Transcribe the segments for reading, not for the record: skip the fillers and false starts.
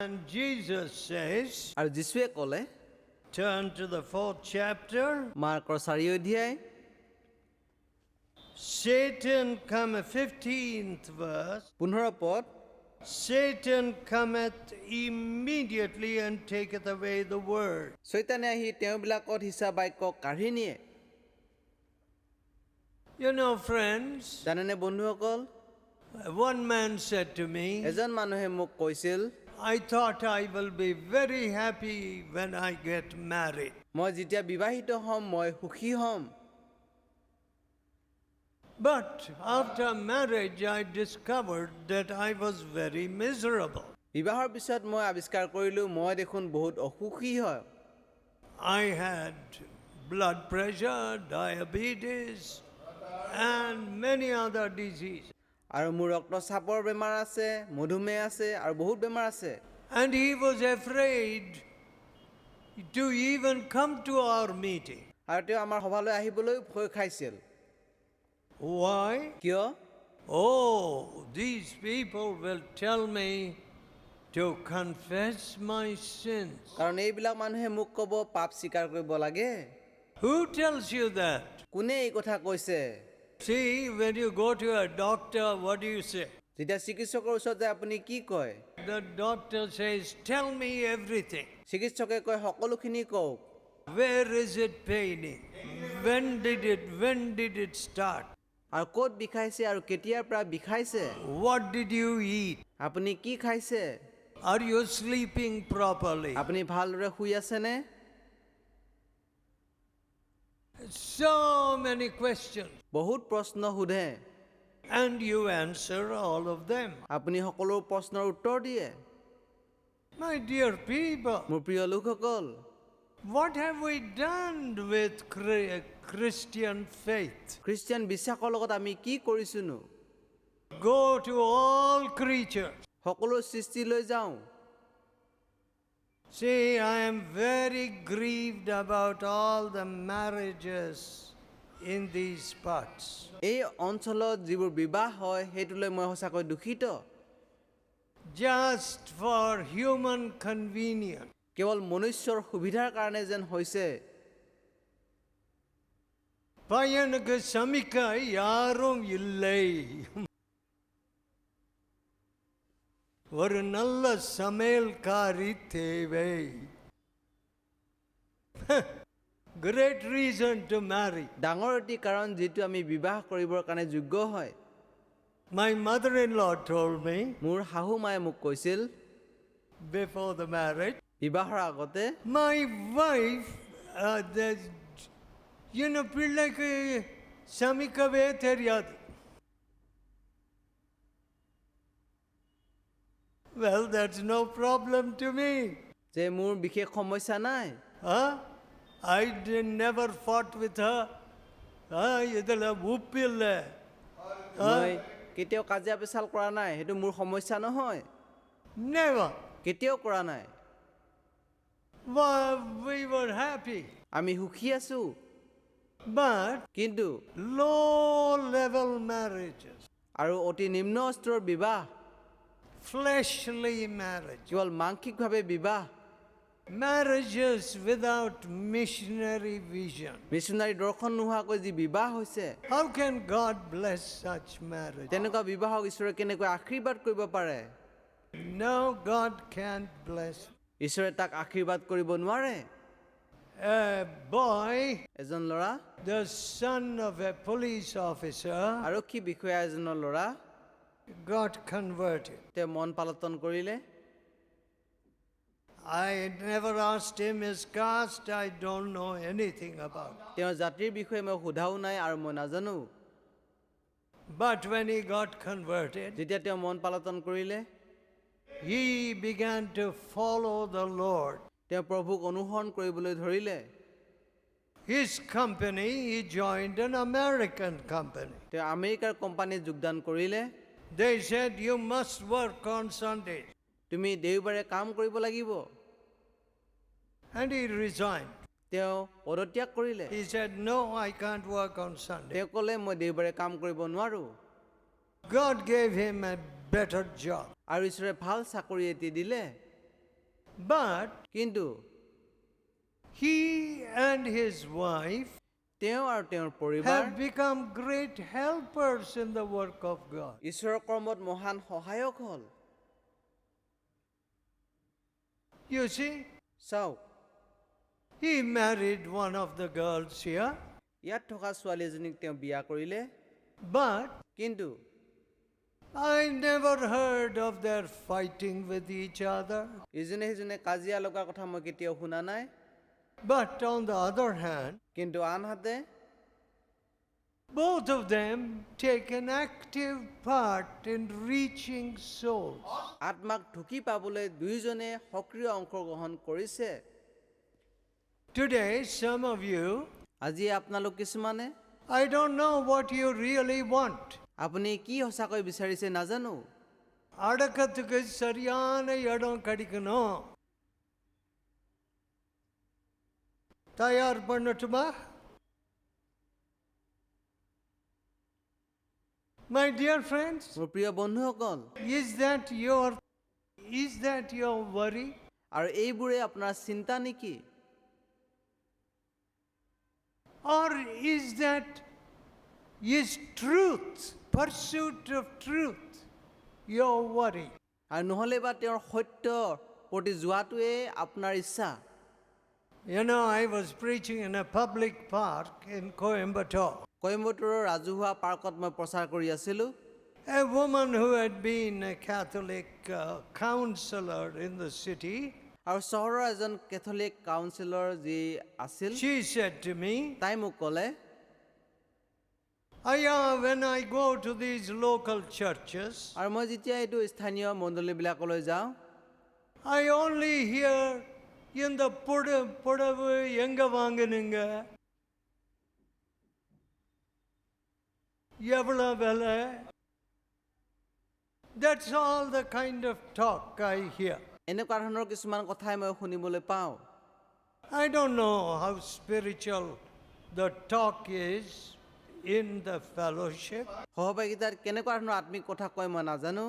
And Jesus says, আৰু যীশুৱে ক'লে turn to the 4th chapter. মাৰ্কৰ 4 অধ্যায় Satan cometh, 15th verse. 15 পদ Satan cometh immediately and taketh away the word. শয়তানে আহি তেওঁবিলাকত হিচা বাক্য কাঢ়ি নিয়ে। You know, friends, জানেনে বন্ধুসকল, one man said to me, এজন মানুহে মোক কৈছিল, I thought I will be very happy when I get married. মই যেতিয়া বিবাহিত হ'ম মই সুখী হ'ম। But after marriage I discovered that I was very miserable. বিবাহৰ পিছত মই আৱিষ্কাৰ কৰিলো মই দেখোন বহুত অসুখী হয়। I had blood pressure, diabetes, and many other diseases. আৰু মোৰ ৰক্তচাপৰ বেমাৰ আছে, মধুমেহ আছে আৰু বহুত বেমাৰ আছে। And he was afraid to even come to our meeting. আৰু তেওঁ আমাৰ সভালৈ আহিবলৈ ভয় খাইছিল। Why? কিয়? Oh, these people will tell me to confess my sins. কাৰণ এইবিলাক মানুহে মোক ক'ব পাপ স্বীকাৰ কৰিব লাগে। Who tells you that? কোনে এই কথা কৈছে? See, when you go to a doctor, what do you say? যেতিয়া চিকিৎসকৰ ওচৰত যায় আপুনি কি কয়? The doctor says, tell me everything. চিকিৎসকে কয় সকলোখিনি কওক। Where is it paining? When did it start? আৰু ক'ত বিষাইছে আৰু কেতিয়াৰ পৰা বিষাইছে? What did you eat? আপুনি কি খাইছে? Are you sleeping properly? আপুনি ভালদৰে শুই আছেনে? So many questions. বহুত প্ৰশ্ন সোধে। And you answer all of them. আপুনি সকলো প্ৰশ্নৰ উত্তৰ দিয়ে। My dear people, মোৰ প্ৰিয় লোকসকল, what have we done with Christian faith? Christian বিশ্বাসৰ লগত আমি কি কৰিছোনো? Go to all creatures. সকলো সৃষ্টিলৈ যাওঁ। See, I am very grieved about all the marriages in these parts. এই অঞ্চলত যিবোৰ বিবাহ হয় সেইটোলৈ মই সঁচাকৈ দুখিত। Just for human convenience. কেৱল মনুষ্যৰ সুবিধাৰ কাৰণে যেন হৈছে। பையனுக்கு சமைக்க யாரும் இல்லை. ஒரு நல்ல சமையல்காரி தேவை. Great reason to marry. ডাঙৰ এটি কাৰণ যিটো আমি বিবাহ কৰিবৰ কাৰণে যোগ্য হয়। My mother-in-law told me মোৰ শাহু মায়ে মোক কৈছিল before the marriage, বিবাহৰ আগতে, my wife, பிள்ளைக்கு சமைக்கவே தெரியாது. Well, that's no problem to me. যে মোৰ বিশেষ সমস্যা নাই। I never fought with her. ಇದೆಲ್ಲ ಉಪ್ಪಿಲ್ಲ. মই কেতিয়াও কাজিয়া পেচাল কৰা নাই, সেইটো মোৰ সমস্যা নহয়। Never. কেতিয়াও কৰা নাই। We were happy. আমি সুখী আছো। But কিন্তু low level marriages, আৰু অতি নিম্ন স্তৰৰ বিবাহ, fleshly marriage, কেৱল মাংসিকভাৱে বিবাহ, marriages without missionary vision. Missionary দৰ্শন নোহোৱাকৈ যি বিবাহ হৈছে, How can God bless such marriage? তেনেকুৱা বিবাহক ঈশ্বৰে কেনেকৈ আশীৰ্বাদ কৰিব পাৰে? No, God can't bless. ঈশ্বৰে তাক আশীৰ্বাদ কৰিব নোৱাৰে। A boy, এজন ল'ৰা, the son of a police officer, আৰক্ষী বিষয়া এজনৰ ল'ৰা, got converted. তেওঁ মন পালটন কৰিলে। I never asked him his caste. I don't know anything about it. তেওঁৰ জাতিৰ বিষয়ে মই সোধাও নাই আৰু মই নাজানো। But when he got converted, যেতিয়া তেওঁ মন পালটন কৰিলে, he began to follow the Lord. তেওঁ প্ৰভুক অনুসৰণ কৰিবলৈ ধৰিলে। His company, he joined an American company. তেওঁ আমেৰিকাৰ কোম্পানীত যোগদান কৰিলে। They said, you must work on Sunday. তুমি দেওবাৰে কাম কৰিব লাগিব। And he resigned. তেওঁ পদত্যাগ কৰিলে। He said, no, I can't work on Sunday. তেওঁ ক'লে মই দেওবাৰে কাম কৰিব নোৱাৰো। God gave him a better job. আৰু ঈশ্বৰে ভাল চাকৰি এটি দিলে। But কিন্তু he and his wife তেওঁ আৰু তেওঁৰ পৰিবাৰ have become great helpers in the work of God. ঈশ্বৰৰ কৰ্মত মহান সহায়ক হ'ল। You see, চাওক, he married one of the girls here, ইয়াত থকা ছোৱালী এজনীক তেওঁ বিয়া কৰিলে, but কিন্তু I never heard of their fighting with each other. ইজনে সিজনে কাজিয়া লগাৰ কথা মই কেতিয়াও শুনা নাই। But on the other hand, কিন্তু আনহাতে both of them take an active part in reaching souls. আত্মাক ঢুকি পাবলৈ দুয়োজনে সক্ৰিয় অংশগ্ৰহণ কৰিছে। Today, some of you, আজি আপোনালোক কিছুমানে I don't know what you really want. আপুনি কি সঁচাকৈ বিচাৰিছে নাজানো। அடக்கத்துக்கு சரியான இடம் கிடைக்கணும். தயார் பண்ணட்டுமா? My dear friends, মোৰ প্ৰিয় বন্ধুসকল, is that your worry? আৰু এইবোৰে আপোনাৰ চিন্তা নেকি? Or is truth, pursuit of truth, your worry? আৰু নহ'লে বা তেওঁৰ সত্যৰ প্ৰতি যোৱাটোৱে আপোনাৰ ইচ্ছা। You know, I was preaching in a public park in Coimbatore. কইম্বটুৰৰ ৰাজহুৱা পাৰ্কত মই প্ৰচাৰ কৰি আছিলোঁ। A woman who had been a Catholic counselor in the city, আৰু চহৰৰ এজন কেথলিক কাউন্সিলৰ যি আছিল, she said to me, তাই মোক ক'লে, when I go to these local churches, আৰু মই যেতিয়া এইটো স্থানীয় মণ্ডলীবিলাকলৈ যাওঁ, I only hear in the புடவு எங்க வாங்குனீங்க, எவ்வளவு விலை. That's all the kind of talk I hear. এনেকুৱা ধৰণৰ কিছুমান কথাই মই শুনিবলৈ পাওঁ। I don't know how spiritual the talk is in the fellowship. সহভাগিতাত কেনেকুৱা ধৰণৰ আত্মিক কথা কয় মই নাজানো।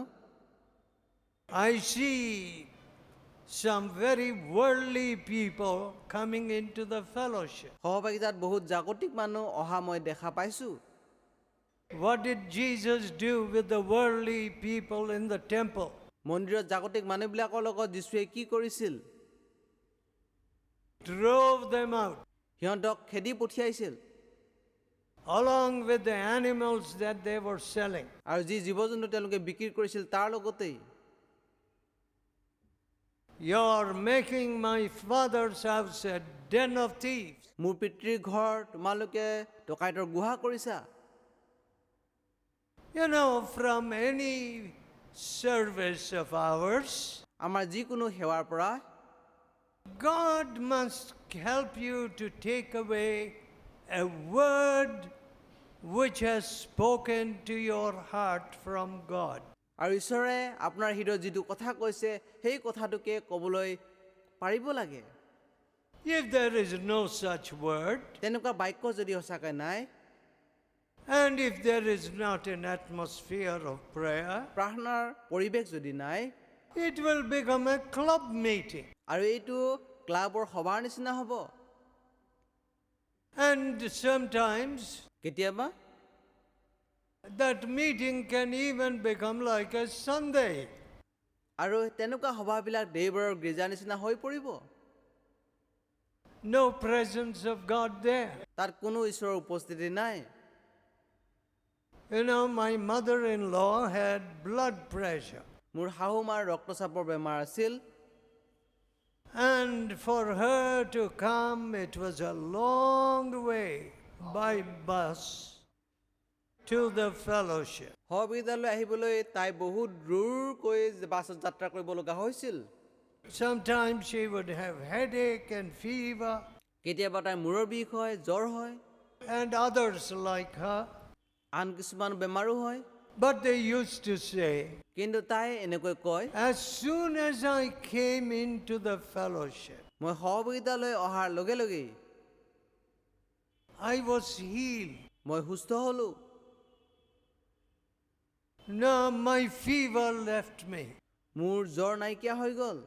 I see some very worldly people coming into the fellowship. সহভাগিতাত বহুত জাগতিক মানুহ অহা মই দেখা পাইছোঁ। What did Jesus do with the worldly people in the temple? মন্দিৰত জাগতিক মানুহবিলাকৰ লগত যীশুৱে কি কৰিছিল? Drove them out, সিহঁতক খেদি পঠিয়াইছিল, along with the animals that they were selling. আৰু যি জীৱ জন্তু তেওঁলোকে বিক্ৰী কৰিছিল তাৰ লগতেই। You're making my father's house a den of thieves. মোৰ পিতৃৰ ঘৰ তোমালোকে ডকাইতৰ গুহা কৰিছা। You know, from any service of ours, আমাৰ যিকোনো সেৱাৰ পৰা God must help you to take away a word which has spoken to your heart from God. আৰু ঈশ্বৰে আপোনাৰ হৃদয়ত যিটো কথা কৈছে সেই কথাটোকে ক'বলৈ পাৰিব লাগে। If there is no such word, তেনেকুৱা বাক্য যদি সঁচাকৈ নাই, and if there is not an atmosphere of prayer, প্ৰাৰ্থনাৰ পৰিৱেশ যদি নাই, it will become a club meeting. আৰু এইটো ক্লাবৰ সভাৰ নিচিনা হ'ব। And sometimes কেতিয়াবা that meeting can even become like a Sunday. আৰু তেনেকুৱা সভাবিলাক দেওবাৰৰ গীৰ্জাৰ নিচিনা হৈ পৰিব। No presence of God there. তাত কোনো ঈশ্বৰৰ উপস্থিতি নাই। You know, my mother-in-law had blood pressure. মোৰ শাহু মাৰ ৰক্তচাপৰ বেমাৰ আছিল, And for her to come, it was a long way by bus to the fellowship. সহবিদ্যালয় আহিবলৈ তাই বহুত দূৰকৈ বাছত যাত্ৰা কৰিব লগা হৈছিল। Sometimes she would have headache and fever, কেতিয়াবা তাইৰ মূৰৰ বিষ হয়, জ্বৰ হয়, and others like her. আন কিছুমান বেমাৰো হয়। But they used to say, কিন্তু তাই এনেকৈ কয়, as soon as I came into the fellowship, মই সহবিদ্যালয় অহাৰ লগে লগেই I was healed. মই সুস্থ হ'লোঁ। No, my fever left me. মোৰ জ্বৰ নাইকিয়া হৈ গ'ল।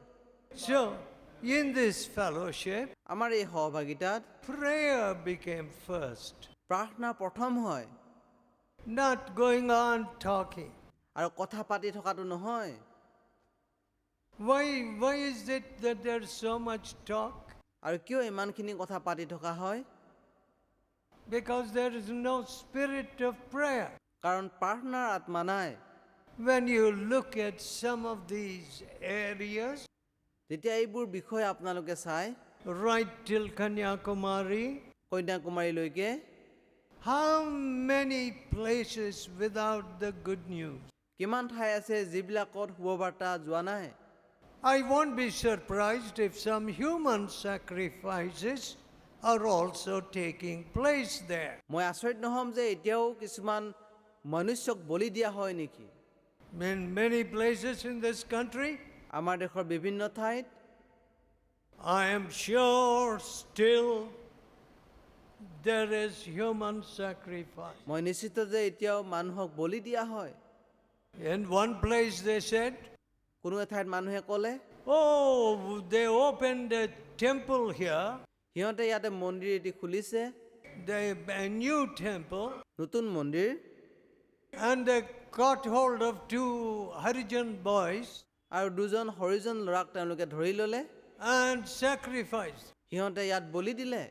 So In this fellowship, আমাৰ এই সহভাগিতাত prayer became first, প্ৰাৰ্থনা প্ৰথম হয়, not going on talking. আৰু কথা পাতি থকাটো নহয়। Why is it that there's so much talk? আৰু কিয় ইমানখিনি কথা পাতি থকা হয়? Because there is no spirit of prayer. কাৰণ প্ৰাৰ্থনাৰ আত্মা নাই। When you look at some of these areas, যেতিয়া এইবোৰ বিষয় আপোনালোকে চাই, right till Kanyakumari, কন্যাকুমাৰীলৈকে how many places without the good news? কিমান ঠাই আছে যিবিলাকত শুভবাৰ্তা যোৱা নাই। I won't be surprised if some human sacrifices are also taking place there. মই আচৰিত নহম যে এতিয়াও কিছুমান মনুষ্যক বলি দিয়া হয় নেকি। In many places in this country, আমাৰ দেশৰ বিভিন্ন ঠাইত I am sure still there is human sacrifice. মই নিশ্চিত যে এতিয়াও মানুহক বলি দিয়া হয়। In one place they said, কোনো এঠাইত মানুহে ক'লে, oh, they opened a temple here, সিহঁতে ইয়াতে মন্দিৰ এটি খুলিছে, a new temple, নতুন মন্দিৰ, and they got hold of two Harijan boys আৰু দুজন হৰিজন ল'ৰাক তেওঁলোকে ধৰি ল'লে, and sacrificed. সিহঁতে ইয়াত বলি দিলে।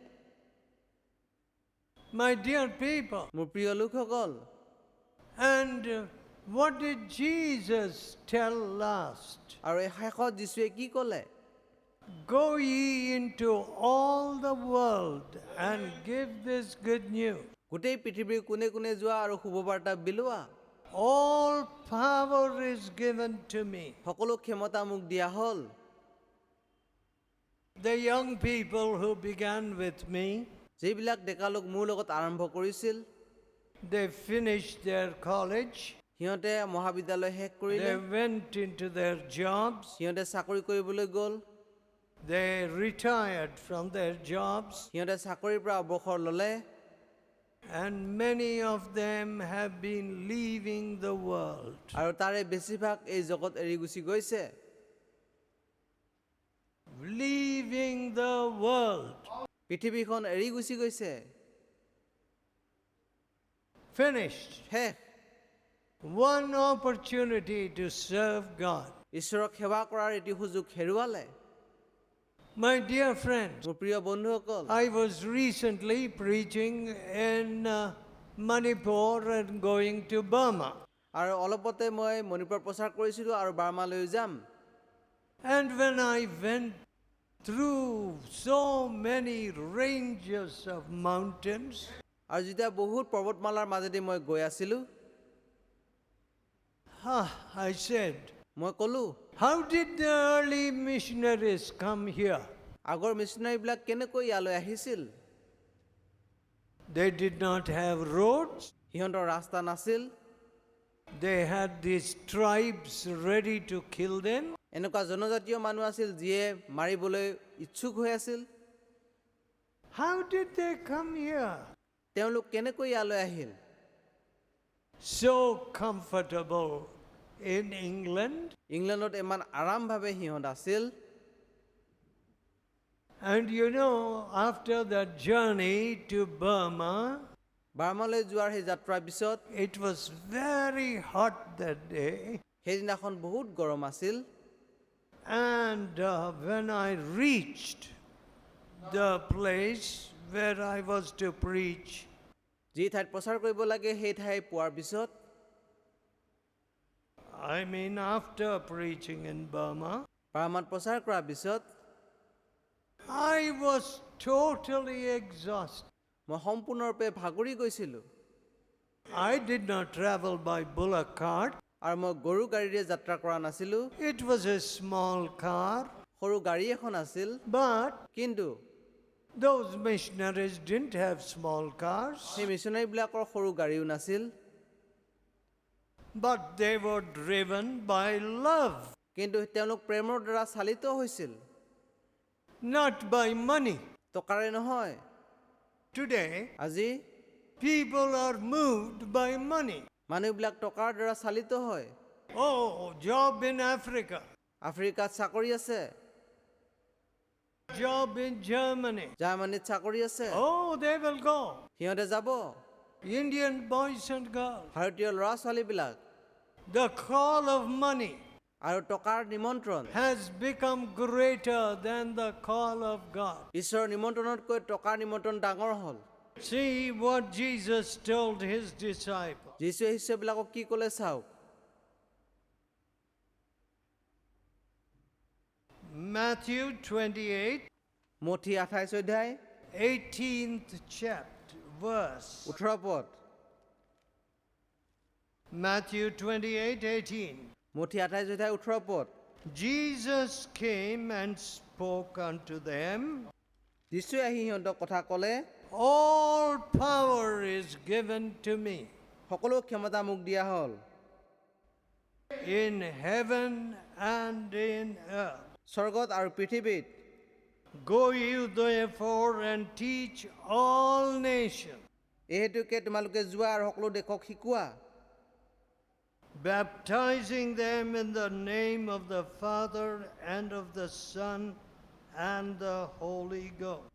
My dear people, মোৰ প্ৰিয় লোকসকল, and what did Jesus tell last? আৰু এই শেষত যীশুৱে কি ক'লে? Go ye into all the world and give this good news. গোটেই পৃথিৱীৰ কোনে কোনে যোৱা আৰু শুভবাৰ্তা বিলোৱা। All power is given to me. সকলো ক্ষমতা মোক দিয়া হ'ল। The young people who began with me, যিবিলাক ডেকালোক মোৰ লগত আৰম্ভ কৰিছিল, they finished their college, সিহঁতে মহাবিদ্যালয় শেষ কৰিলে, they went into their jobs, সিহঁতে চাকৰি কৰিবলৈ গ'ল, they retired from their jobs, সিহঁতে চাকৰিৰ পৰা অৱসৰ ল'লে, and many of them have been leaving the world. আৰু তাৰে বেছিভাগ এই জগত এৰি গুচি গৈছে। Leaving the world. পৃথিৱীখন এৰি গুচি গৈছে। Finished. শেষ। One opportunity to serve God. ঈশ্বৰক সেৱা কৰাৰ এটি সুযোগ হেৰুৱালে। My dear friends, মোৰ প্ৰিয় বন্ধুসকল, I was recently preaching in Manipur and going to Burma. আৰু অলপতে মই মণিপুৰ প্ৰচাৰ কৰিছিলোঁ আৰু বাৰ্মালৈ যাম। And when I went through so many ranges of mountains, আৰু যেতিয়া বহুত পৰ্বতমালাৰ মাজেদি মই গৈ আছিলোঁ, I said, মই ক'লোঁ, how did the early missionaries come here? আগৰ মিছনাৰীবিলাক কেনেকৈ ইয়ালৈ আহিছিল? They did not have roads. সিহঁতৰ ৰাস্তা নাছিল। They had these tribes ready to kill them. এনেকুৱা জনজাতীয় মানুহ আছিল যিয়ে মাৰিবলৈ ইচ্ছুক হৈ আছিল। How did they come here? তেওঁলোক কেনেকৈ ইয়ালৈ আহিল? So comfortable in England. ইংলেণ্ডত ইমান আৰামভাৱে সিহঁত আছিল। And you know, after that journey to Burma, বাৰ্মালৈ যোৱাৰ সেই যাত্ৰাৰ পিছত it was very hot that day. সেইদিনাখন বহুত গৰম আছিল। And when I reached the place where I was to preach, যি ঠাইত প্ৰচাৰ কৰিব লাগে সেই ঠাই পোৱাৰ পিছত, I mean after preaching in Burma, বাৰ্মাত প্ৰচাৰ কৰাৰ পিছত I was totally exhausted. মই সম্পূৰ্ণৰূপে ভাগৰি গৈছিলোঁ। I did not travel by bullock cart. আৰু মই গৰু গাড়ীৰে যাত্ৰা কৰা নাছিলোঁ। It was a small car. সৰু গাড়ী এখন আছিল। But কিন্তু those missionaries didn't have small cars. সেই মিছনাৰীবিলাকৰ সৰু গাড়ীও নাছিল। But they were driven by love, কিন্তু তেওঁলোক প্ৰেমৰ দ্বাৰা চালিত হৈছিল, not by money. টকাৰে নহয়। Today, আজি people are moved by money. মানুহবিলাক টকাৰ দ্বাৰা চালিত হয়। Oh, job in Africa. আফ্ৰিকাত চাকৰি আছে। job in Germany. জাৰ্মানীত চাকৰি আছে, Oh, they will go. সিহঁতে যাব। Indian boys and girls. ভাৰতীয় ল'ৰা ছোৱালীবিলাক The call of money আৰু টকাৰ নিমন্ত্ৰণ, has become greater than the call of God. ঈশ্বৰৰ নিমন্ত্ৰণতকৈ টকাৰ নিমন্ত্ৰণ ডাঙৰ হ'ল। See what Jesus told his disciples. যীশুৱে শিষ্যবিলাকক কি ক'লে চাওক। Matthew 28, মঠি 28 অধ্যায় 18th chapter, verse. 18 পদ। Matthew 28, 18. মঠি 28 অধ্যায় 18 পদ। Jesus came and spoke unto them. যীশুৱে আহি সিহঁতক কথা ক'লে, All power is given to me সকলো ক্ষমতা মোক দিয়া হ'ল in heaven and in earth. স্বৰ্গত আৰু পৃথিৱীত। Go you therefore and teach all nations, এই হেতুকে তোমালোকে যোৱা আৰু সকলো দেশক শিকোৱা, baptizing them in the name of the Father and of the Son and the Holy Ghost,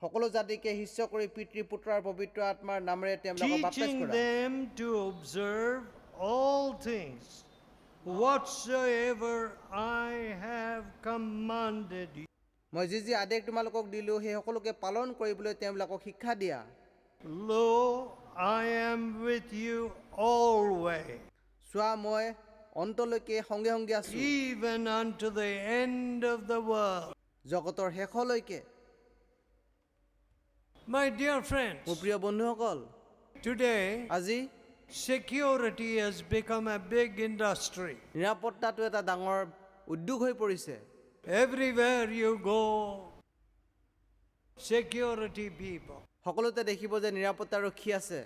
সকলো জাতিকে শিষ্য কৰি পিতৃ পুত্ৰ আৰু পবিত্ৰ আত্মাৰ নামেৰে তেওঁলোকক বাপ্তিস্ম teaching কৰা, them to observe all things whatsoever I have commanded you. মই যি যি আদেশ তোমালোকক দিলোঁ সেই সকলোকে পালন কৰিবলৈ তেওঁলোকক শিক্ষা দিয়া। Lo, I am with you always, চোৱা মই অন্তলৈকে সংগে সংগে আছোঁ, even unto the end of the world. জগতৰ শেষলৈকে। My dear friends, মোৰ প্ৰিয় বন্ধুসকল, today আজি security has become a big industry. নিৰাপত্তাটো এটা ডাঙৰ উদ্যোগ হৈ পৰিছে। Everywhere you go, security people. সকলোতে দেখিব যে নিৰাপত্তাৰক্ষী আছে।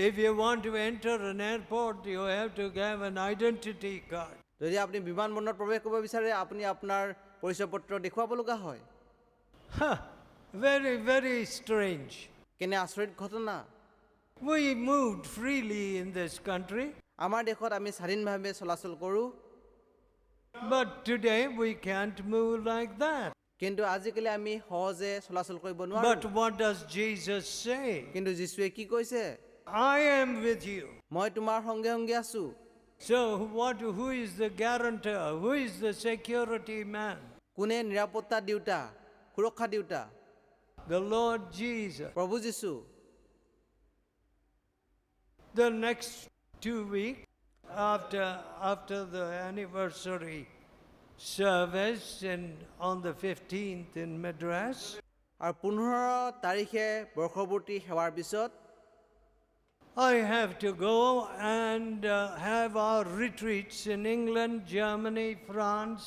If you want to enter an airport, you have to have an identity card. যদি আপুনি বিমানবন্দৰত প্ৰৱেশ কৰিব বিচাৰে আপুনি আপোনাৰ পৰিচয় পত্ৰ দেখুৱাব লগা হয়। Very, very strange. কেনে আচৰিত ঘটনা। We moved freely in this country, আমাৰ দেশত আমি স্বাধীনভাৱে চলাচল কৰোঁ, but today we can't move like that. কিন্তু আজিকালি আমি সহজে চলাচল কৰিব But নোৱাৰোঁ। what does Jesus say? কিন্তু যীশুৱে কি কৈছে? I am with you. মই তোমাৰ সংগে সংগে আছোঁ। So who is the guarantor? Who is the security man? কোনে নিৰাপত্তা দিওঁতা, সুৰক্ষা দিওঁতা? The Lord Jesus. প্ৰভু যীশু। The next 2 weeks after the anniversary service on the 15th in Madras, আৰু 15 তাৰিখে বৰ্ষপূৰ্তি সেৱাৰ পিছত I have to go and have our retreats in England, Germany, France,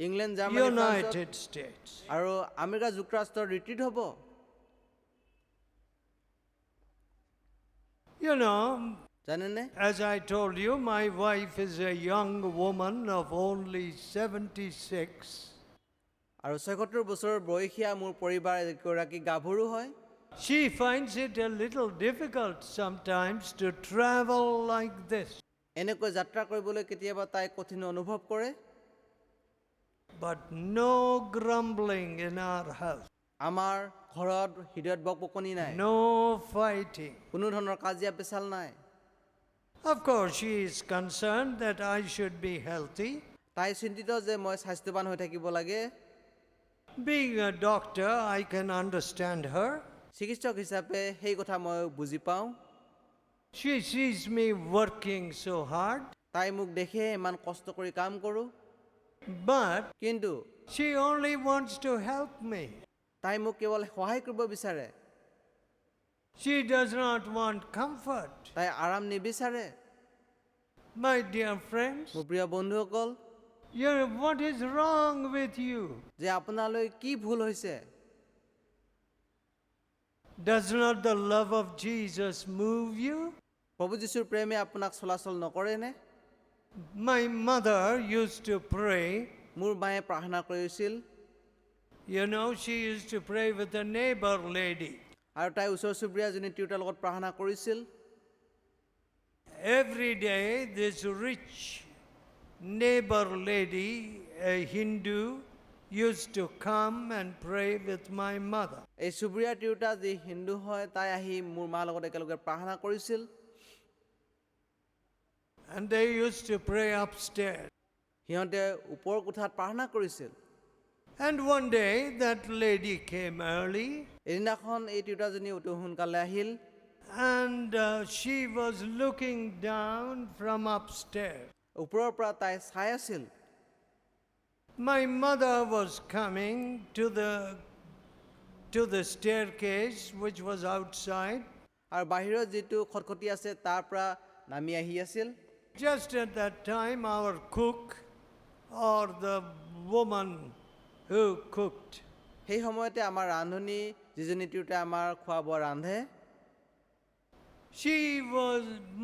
England, Germany, ফ্ৰান্সত United States. আৰু America যুক্তৰাষ্ট্ৰৰ retreat হ'ব। You know, জানেনে? as I told you, my wife is a young woman of only 76. আৰু 76 বছৰৰ বয়সীয়া মোৰ পৰিবাৰ এগৰাকী গাভৰু হয়। She finds it a little difficult sometimes to travel like this. এনেকৈ যাত্ৰা কৰিবলৈ কেতিয়াবা তাই কঠিন অনুভৱ কৰে। But no grumbling in our house, আমাৰ ঘৰত হৃদয়ত বকবকনি নাই, no fighting. কোনো ধৰণৰ কাজিয়া পেচাল নাই। Of course, she is concerned that I should be healthy. তাই চিন্তিত যে মই স্বাস্থ্যৱান হৈ থাকিব লাগে। Being a doctor, I can understand her. চিকিৎসক হিচাপে সেই কথা মই বুজি পাওঁ। She sees me working so hard, তাই মোক দেখে ইমান কষ্ট কৰি কাম কৰোঁ, but কিন্তু she only wants to help me. তাই মোক কেৱল সহায় কৰিব বিচাৰে। She does not want comfort. তাই আৰাম নিবিচাৰে। My dear friends, মোৰ প্ৰিয় বন্ধুসকল, what is wrong with you? যে আপোনালৈ কি ভুল হৈছে? Does not the love of Jesus move you? প্ৰভু যীশুৰ প্ৰেমে আপোনাক চলাচল নকৰেনে? My mother used to pray. মোৰ মায়ে প্ৰাৰ্থনা কৰিছিল You know, she used to pray with a neighbor lady. আৰু তাই ওচৰ চুবুৰীয়াজনী তিৰোতাৰ লগত প্ৰাৰ্থনা কৰিছিল। Every day, this rich neighbor lady, a Hindu, used to come and pray with my mother. এই চুবুৰীয়া তিৰোতা যি হিন্দু হয় তাই আহি মোৰ মাৰ লগত একেলগে প্ৰাৰ্থনা কৰিছিল And they used to pray upstairs. সিহঁতে ওপৰ কোঠাত প্ৰাৰ্থনা কৰিছিল And one day that lady came early এদিনাখন এই তিৰোতাজনী অতি সোনকালে আহিল and she was looking down from upstairs. ওপৰৰ পৰা তাই চাই আছিল My mother was coming to the staircase which was outside. আৰু বাহিৰত যিটো খটখটি আছে তাৰ পৰা নামি আহি আছিল Just at that time our cook or the woman who cooked, সেই সময়তে আমাৰ ৰান্ধনী যিজনী তিৰোতাই আমাৰ খোৱা বোৱা ৰান্ধে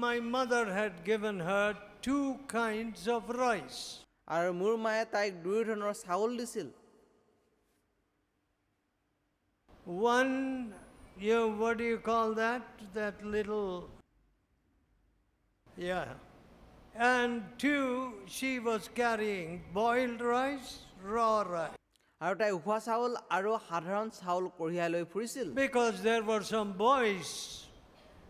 my mother had given her 2 kinds of rice. আৰু মোৰ মায়ে তাইক দুই ধৰণৰ চাউল দিছিল One, what do you call that? That little, yeah. And 2, she was carrying boiled rice, raw rice. আৰু তাই উখোৱা চাউল আৰু সাধাৰণ চাউল কঢ়িয়াই লৈ ফুৰিছিল Because there were some boys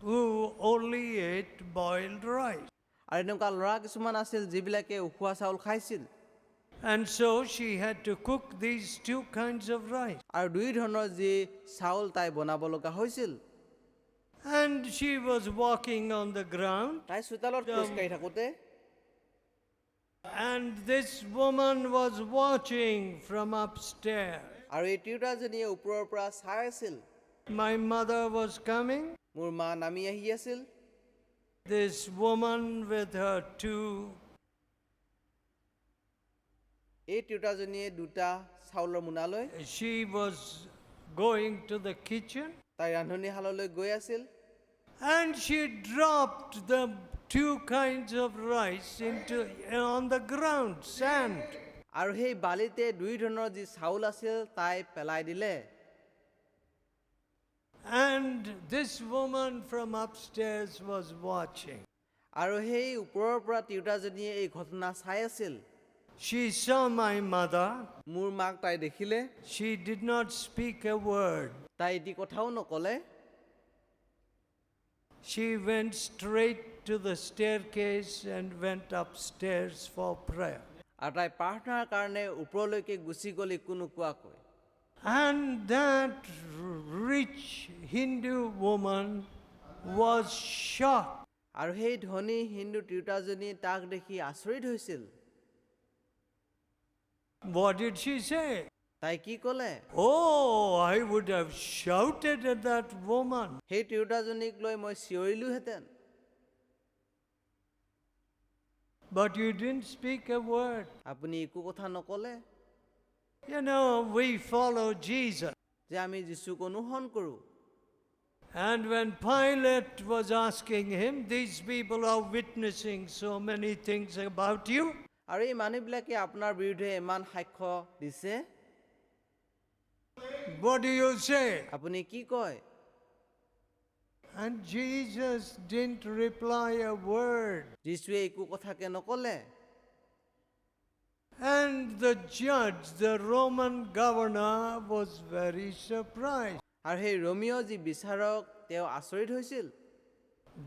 who only ate boiled rice. আৰু এনেকুৱা ল'ৰা কিছুমান আছিল যিবিলাকে উখোৱা চাউল খাইছিল And so she had to cook these 2 kinds of rice. আৰু দুই ধৰণৰ যি চাউল তাই বনাব লগা হৈছিল And she was walking on the ground. তাই চোতালত খোজকাঢ়ি থাকোঁতে And this woman was watching from upstairs. আৰু এই তিৰোতাজনীয়ে ওপৰৰ পৰা চাই আছিল My mother was coming. মোৰ মা নামি আহি আছিল This woman with her 2, এই তিৰোতাজনীয়ে দুটা চাউলৰ মোনালৈ she was going to the kitchen তাই ৰান্ধনীশাললৈ গৈ আছিল and she dropped the 2 kinds of rice on the ground, sand. আৰু সেই বালিতে দুই ধৰণৰ যি চাউল আছিল তাই পেলাই দিলে And this woman from upstairs was watching. আৰু সেই ওপৰৰ পৰা তিৰোতাজনীয়ে এই ঘটনা চাই আছিল She saw my mother. মোৰ মাক তাই দেখিলে She did not speak a word. তাই এটি কথাও নকলে She went straight to the staircase and went upstairs for prayer. আৰু তাই প্ৰাৰ্থনাৰ কাৰণে ওপৰলৈকে গুচি গ'ল একো নোকোৱাকৈ And that rich Hindu woman was shocked. আৰু সেই ধনী হিন্দু তিৰোতাজনী তাক দেখি আচৰিত হৈছিল What did she say? তাই কি ক'লে Oh, I would have shouted at that woman. সেই তিৰোতাজনীক লৈ মই চিঞৰিলোহেঁতেন But you didn't speak a word. আপুনি একো কথা নকলে You know, we follow Jesus. যে আমি যীশুক অনুসৰণ কৰোঁ And when Pilate was asking him, these people are witnessing so many things about you. আৰু এই মানুহবিলাকে আপোনাৰ বিৰুদ্ধে ইমান সাক্ষ্য দিছে What do you say? আপুনি কি কয় And Jesus didn't reply a word. যীশুৱে একো কথাকে নকলে And the judge, the Roman governor, was very surprised. আৰু সেই ৰোমিঅ' যি বিচাৰক তেওঁ আচৰিত হৈছিল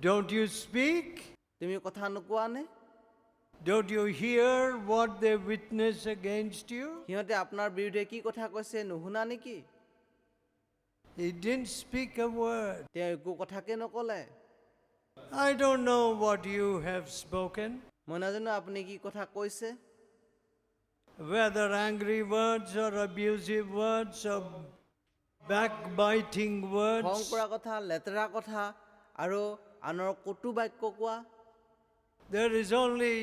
Don't you speak? তুমি কথা নোকোৱানে Don't you hear what they witness against you? সিহঁতে আপোনাৰ বিৰুদ্ধে কি কথা কৈছে নুশুনা নেকি He didn't speak a word. তেওঁ একো কথাকে নকলে I don't know what you have spoken, মই নাজানো আপুনি কি কথা কৈছে whether angry words or abusive words or backbiting খং words. কৰা কথা লেতেৰা কথা আৰু আনৰ কটু বাক্য কোৱা There is only,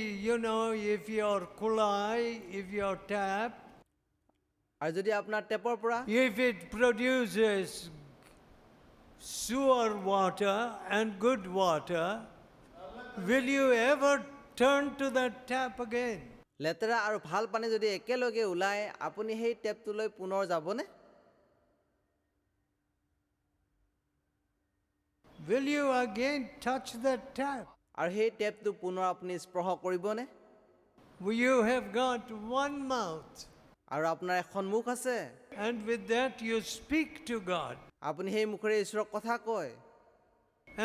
if your kulai, if your tap, আৰু যদি আপোনাৰ টেপৰ পৰা if it produces sewer water and good water, will you ever turn to that tap again? লেতেৰা আৰু ভাল পানী যদি একেলগে ওলায় আপুনি সেই টেপটোলৈ পুনৰ যাবনে Will you again touch that tap? আৰু সেই টেপটো পুনৰ আপুনি স্পৰ্শ কৰিবনে You have got one mouth. আৰু আপোনাৰ এখন মুখ আছে and with that you speak to God. আপুনি সেই মুখেৰে ঈশ্বৰক কথা কয়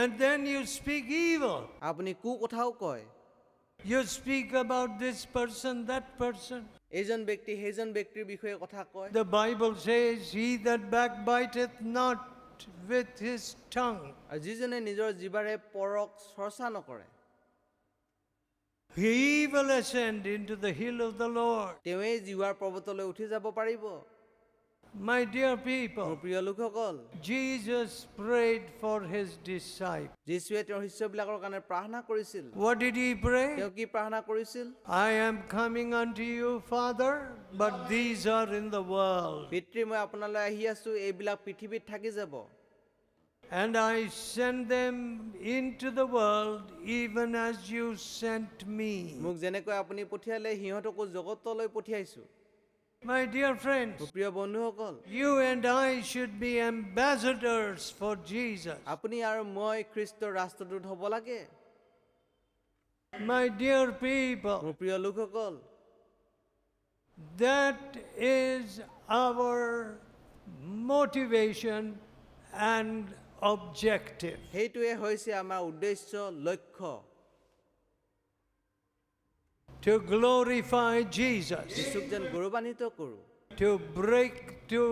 And then you speak evil. আপুনি কু কথাও কয় You speak about this person, that person. এইজন ব্যক্তি সেইজন ব্যক্তিৰ বিষয়ে কথা কয় The Bible says, he that backbiteth not with his tongue, আৰু যিজনে নিজৰ জিভাৰে পৰক চৰ্চা নকৰে he will ascend into the hill of the Lord. তেওঁৱেই জিৱাৰ পৰ্বতলৈ উঠি যাব পাৰিব My dear মোৰ people, প্ৰিয় লোকসকল Jesus prayed for his disciples. যীশুৱে তেওঁৰ শিষ্যবিলাকৰ কাৰণে প্ৰাৰ্থনা কৰিছিল What did he pray? তেওঁ কি প্ৰাৰ্থনা কৰিছিল I am coming unto you, Father, but these are in the world. পিতৃ মই আপোনালৈ আহি আছো এইবিলাক পৃথিৱীত থাকি যাব And I send them into the world even as you sent me. মোক যেনেকৈ আপুনি পঠিয়ালে সিহঁতকো জগতলৈ পঠিয়াইছো My dear friends, মোৰ প্ৰিয় বন্ধুসকল you and I should be ambassadors for Jesus. আপুনি আৰু মই খ্ৰীষ্টৰ ৰাষ্ট্ৰদূত হ'ব লাগে My dear people, মোৰ প্ৰিয় লোকসকল that is our motivation and objective. সেইটোৱে হৈছে আমাৰ উদ্দেশ্য লক্ষ্য To glorify Jesus, যীশুক যেন গৌৰৱান্বিত কৰোঁ to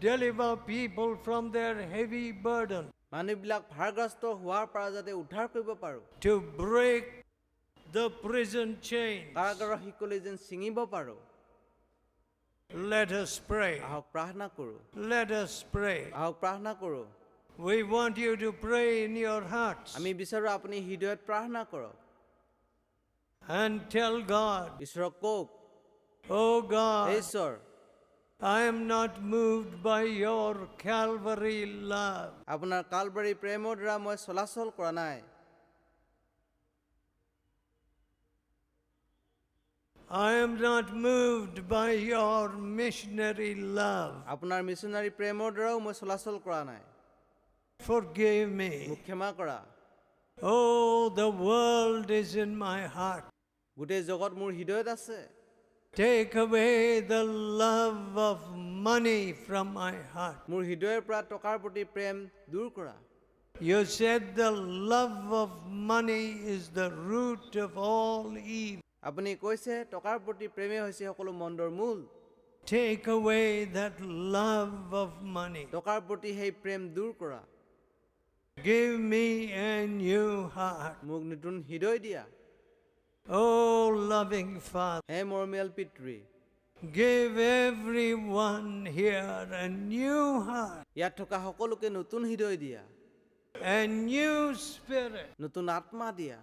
deliver people from their heavy burden, মানুহবিলাক ভাৰগ্ৰস্ত হোৱাৰ পৰা যাতে উদ্ধাৰ কৰিব পাৰোঁ to break the prison chains. কাৰাগাৰৰ শিকলি যেন ছিঙিব পাৰোঁ Let us pray. আহক প্ৰাৰ্থনা কৰোঁ Let us pray. আহক প্ৰাৰ্থনা কৰোঁ We want you to pray in your hearts আমি বিচাৰোঁ আপুনি হৃদয়ত প্ৰাৰ্থনা কৰক and tell God, ঈশ্বৰক কওক oh God, ঈশ্বৰ I am not moved by your Calvary love. আপোনাৰ কালবাৰী প্ৰেমৰ দ্বাৰা মই চলাচল কৰা নাই I am not moved by your missionary love. আপোনাৰ মিছনাৰী প্ৰেমৰ দ্বাৰাও মই চলাচল কৰা নাই Forgive me. মোক ক্ষমা কৰা Oh, the world is in my heart. গোটেই জগত মোৰ হৃদয়ত আছে Take away the love of money from my heart. মোৰ হৃদয়ৰ পৰা টকাৰ প্ৰতি প্ৰেম দূৰ কৰা You said the love of money is the root of all evil. আপুনি কৈছে টকাৰ প্ৰতি প্ৰেমে হৈছে সকলো মন্দৰ মূল Take away that love of money. টকাৰ প্ৰতি সেই প্ৰেম দূৰ কৰা Give me a new heart. মোক নতুন হৃদয় দিয়া Oh, loving Father, হে মৰমীয়াল পিতৃ give everyone here a new heart, ইয়াত থকা সকলোকে নতুন হৃদয় দিয়া a new spirit. নতুন আত্মা দিয়া